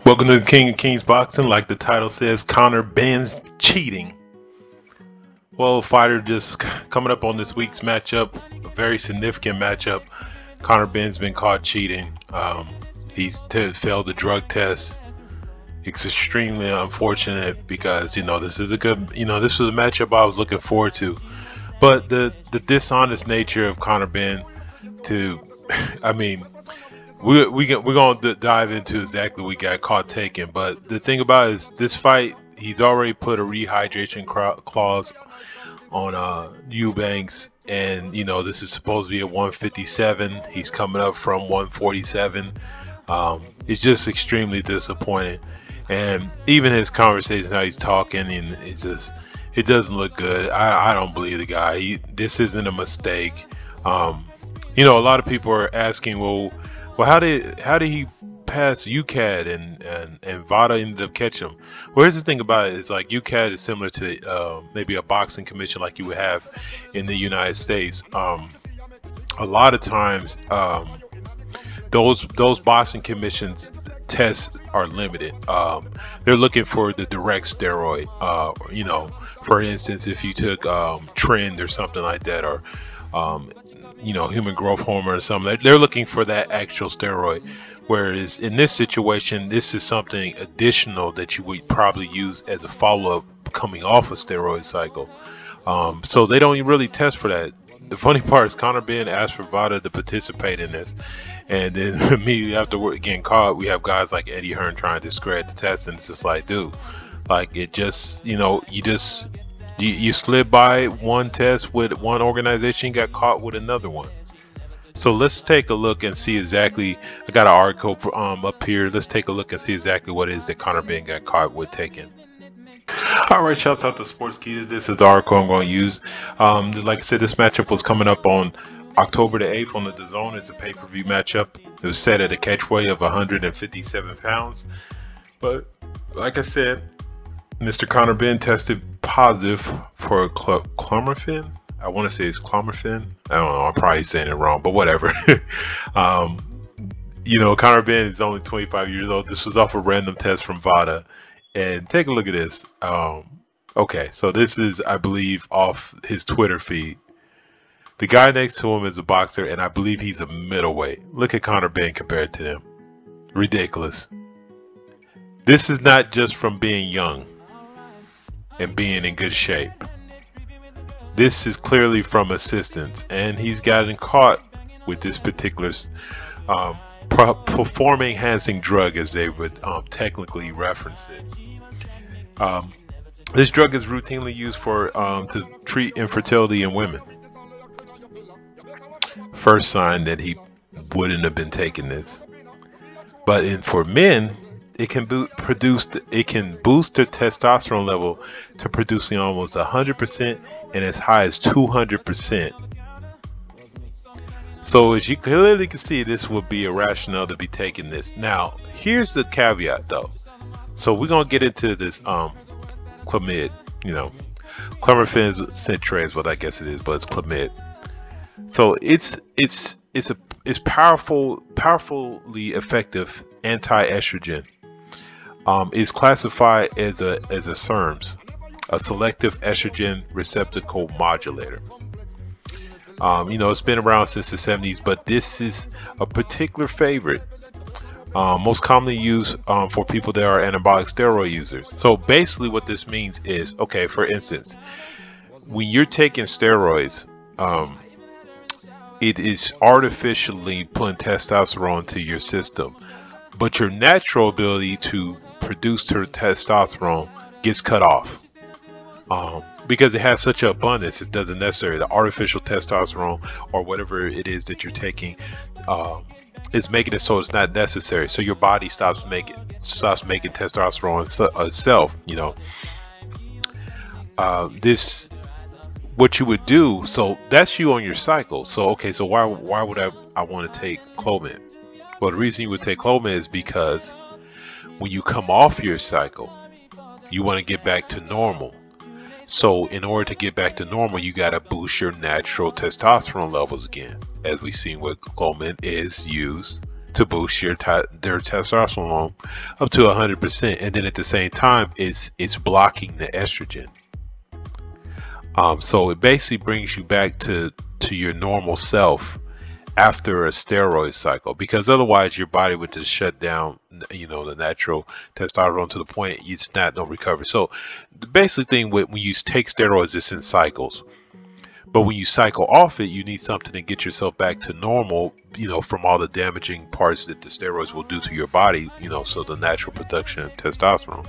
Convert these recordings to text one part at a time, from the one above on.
Welcome to the King of Kings Boxing. Like the title says, Conor Benn's cheating. Well, fighter just coming up on this week's matchup, a very significant matchup. Conor Benn's been caught cheating. He's failed the drug test. It's extremely unfortunate because this is a good this was a matchup I was looking forward to. But the dishonest nature of Conor Benn to, I mean. We're gonna dive into exactly what we got caught taking, but the thing about it is this fight, he's already put a rehydration clause on Eubanks, and this is supposed to be a 157. He's coming up from 147. It's just extremely disappointing, and even his conversations, how he's talking, and it doesn't look good. I don't believe the guy. This isn't a mistake. A lot of people are asking, well, how did he pass UCAD and VADA ended up catching him? Well, here's the thing about it: it's like UCAD is similar to maybe a boxing commission like you would have in the United States. A lot of times, those boxing commissions tests are limited. They're looking for the direct steroid. For instance, if you took Trend or something like that, or human growth hormone or something, they're looking for that actual steroid. Whereas in this situation, this is something additional that you would probably use as a follow-up coming off a steroid cycle. So they don't really test for that. The funny part is Conor Benn asked for VADA to participate in this, and then immediately after getting caught, we have guys like Eddie Hearn trying to discredit the test, and it's just like, dude, like it just, you slid by one test with one organization, got caught with another one. So let's take a look and see exactly. I got an article up here. Let's take a look and see exactly what it is that Conor Benn got caught with taking. All right, shouts out to Sportskeeda. This is the article I'm going to use. Like I said, this matchup was coming up on October the 8th on the DAZN. It's a pay-per-view matchup. It was set at a catch weight of 157 pounds. But like I said, Mr. Conor Benn tested positive for Clomiphene. I want to say it's Clomiphene. I don't know. I'm probably saying it wrong, but whatever. Conor Benn is only 25 years old. This was off a random test from VADA. And take a look at this. Okay, so this is, I believe, off his Twitter feed. The guy next to him is a boxer, and I believe he's a middleweight. Look at Conor Benn compared to him. Ridiculous. This is not just from being young and being in good shape. This is clearly from assistance, and he's gotten caught with this particular performing enhancing drug, as they would technically reference it. This drug is routinely used for to treat infertility in women. First sign that he wouldn't have been taking this, but for men, it can boost their testosterone level to producing almost 100% and as high as 200%. So as you clearly can see, this would be a rationale to be taking this. Now, here's the caveat though. So we're gonna get into this Clomid, Clomiphene citrate is what I guess it is, but it's Clomid. So it's powerfully effective anti-estrogen. Is classified as a SERMs, a selective estrogen receptor modulator. It's been around since the 70s, but this is a particular favorite. Most commonly used for people that are anabolic steroid users. So basically what this means is, okay, for instance, when you're taking steroids, it is artificially putting testosterone to your system, but your natural ability to produce testosterone gets cut off. Because it has such an abundance, it doesn't necessarily, the artificial testosterone or whatever it is that you're taking is making it so it's not necessary. So your body stops making testosterone itself. This, what you would do. So that's you on your cycle. So okay, so why would I want to take Clomiphene? Well, the reason you would take Clomiphene is because when you come off your cycle, you want to get back to normal. So in order to get back to normal, you got to boost your natural testosterone levels again. As we've seen what Clomiphene is used to boost their testosterone up to 100%, and then at the same time it's blocking the estrogen. So it basically brings you back to your normal self after a steroid cycle, because otherwise your body would just shut down, you know, the natural testosterone to the point it's not no recovery. So the basic thing when you take steroids, it's in cycles. But when you cycle off it, you need something to get yourself back to normal, you know, from all the damaging parts that the steroids will do to your body, you know, so the natural production of testosterone.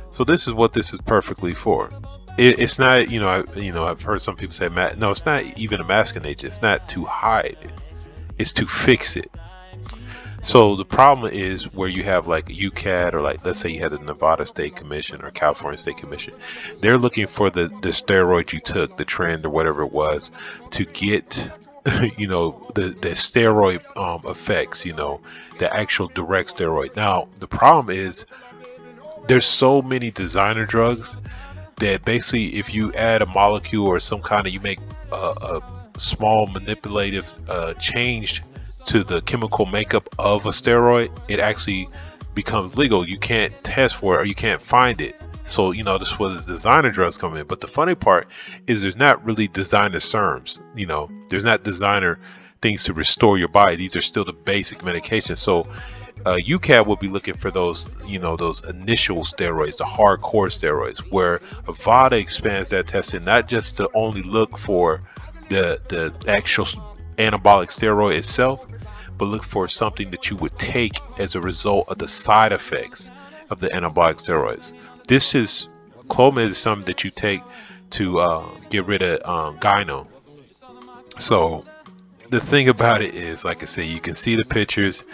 So this is what this is perfectly for. It's not, you know, I've heard some people say, no, it's not even a masking agent. It's not to hide it. It's to fix it. So the problem is where you have like a UCAD, or like, let's say you had a Nevada State Commission or California State Commission. They're looking for the steroid you took, the trend or whatever it was, to get, you know, the steroid effects, you know, the actual direct steroid. Now, the problem is there's so many designer drugs that basically if you add a molecule or some kind of, you make a small manipulative change to the chemical makeup of a steroid, it actually becomes legal. You can't test for it, or you can't find it. So, you know, this is where the designer drugs come in. But the funny part is there's not really designer SERMs. You know, there's not designer things to restore your body. These are still the basic medications. So UCAD will be looking for those, you know, those initial steroids, the hardcore steroids, where VADA expands that testing not just to only look for the actual anabolic steroid itself, but look for something that you would take as a result of the side effects of the anabolic steroids. This is, Clomiphene is something that you take to get rid of gyno. So the thing about it is, like I said, you can see the pictures.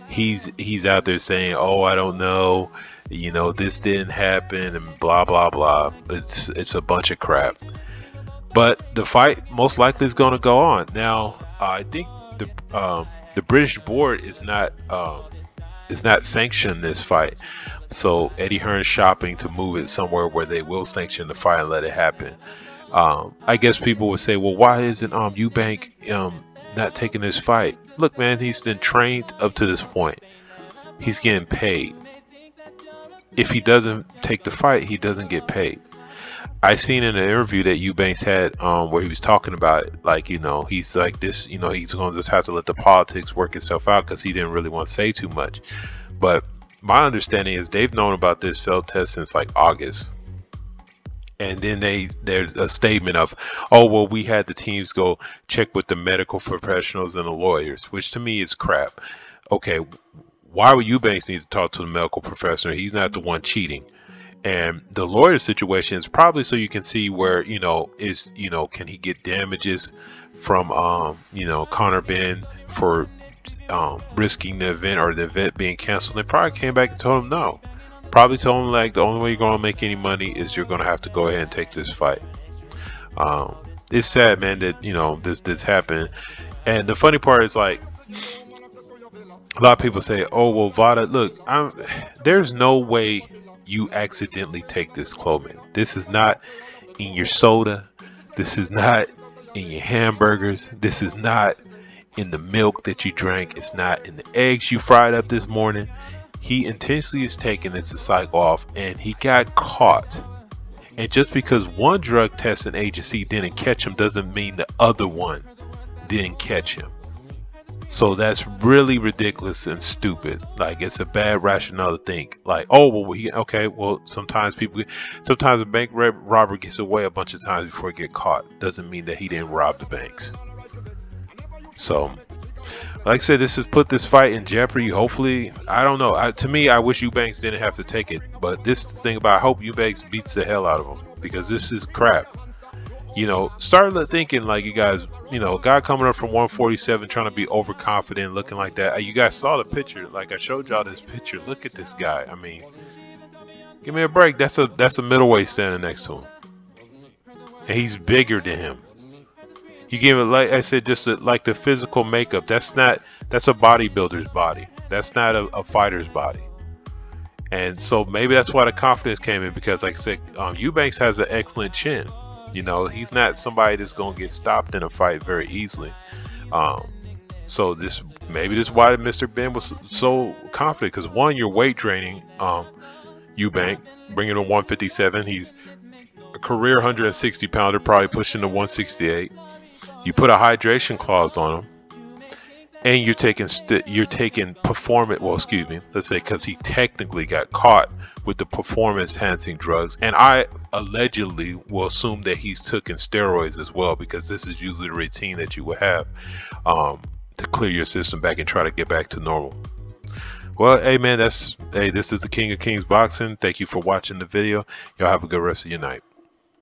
He's out there saying, oh, I don't know, you know, this didn't happen and blah blah blah. It's a bunch of crap. But the fight most likely is going to go on. Now, I think the British board is not sanctioning this fight. So Eddie Hearn's shopping to move it somewhere where they will sanction the fight and let it happen. I guess people would say, well, why isn't Eubank not taking this fight? Look, man, he's been trained up to this point. He's getting paid. If he doesn't take the fight, he doesn't get paid. I seen in an interview that Eubanks had where he was talking about it, like, you know, he's like this, you know, he's going to just have to let the politics work itself out because he didn't really want to say too much. But my understanding is they've known about this failed test since like August. And then there's a statement of, oh, well, we had the teams go check with the medical professionals and the lawyers, which to me is crap. Okay, why would Eubanks need to talk to the medical professional? He's not the one cheating. And the lawyer situation is probably so you can see where, you know, is, you know, can he get damages from, you know, Conor Benn for risking the event or the event being canceled. They probably came back and told him no. Probably told him like the only way you're going to make any money is you're going to have to go ahead and take this fight. It's sad, man, that, you know, this happened. And the funny part is, like, a lot of people say, oh, well, VADA, look, there's no way you accidentally take this Clomiphene. This is not in your soda. This is not in your hamburgers. This is not in the milk that you drank. It's not in the eggs you fried up this morning. He intentionally is taking this to cycle off, and he got caught. And just because one drug testing agency didn't catch him doesn't mean the other one didn't catch him. So that's really ridiculous and stupid. Like, it's a bad rationale to think like, oh, well, okay, well, sometimes a bank robber gets away a bunch of times before he get caught. Doesn't mean that he didn't rob the banks. So, like I said, this has put this fight in jeopardy. Hopefully, I don't know. To me, I wish Eubanks didn't have to take it. But this thing about, I hope Eubanks beats the hell out of him, because this is crap. You know, start thinking like, you guys, you know, a guy coming up from 147 trying to be overconfident, looking like that. You guys saw the picture. Like, I showed y'all this picture. Look at this guy. I mean, give me a break. That's a middleweight standing next to him, and he's bigger than him. You give it, like I said, just like the physical makeup. That's a bodybuilder's body. That's not a fighter's body. And so maybe that's why the confidence came in, because, like I said, Eubanks has an excellent chin. You know, he's not somebody that's going to get stopped in a fight very easily. So maybe this is why Mr. Benn was so confident, because one, you're weight draining Eubank, bringing him 157. He's a career 160 pounder, probably pushing to 168. You put a hydration clause on him, and you're taking performance. Well, excuse me. Let's say because he technically got caught with the performance-enhancing drugs, and I allegedly will assume that he's taken steroids as well, because this is usually the routine that you would have to clear your system back and try to get back to normal. Well, hey man, this is the King of Kings Boxing. Thank you for watching the video. Y'all have a good rest of your night.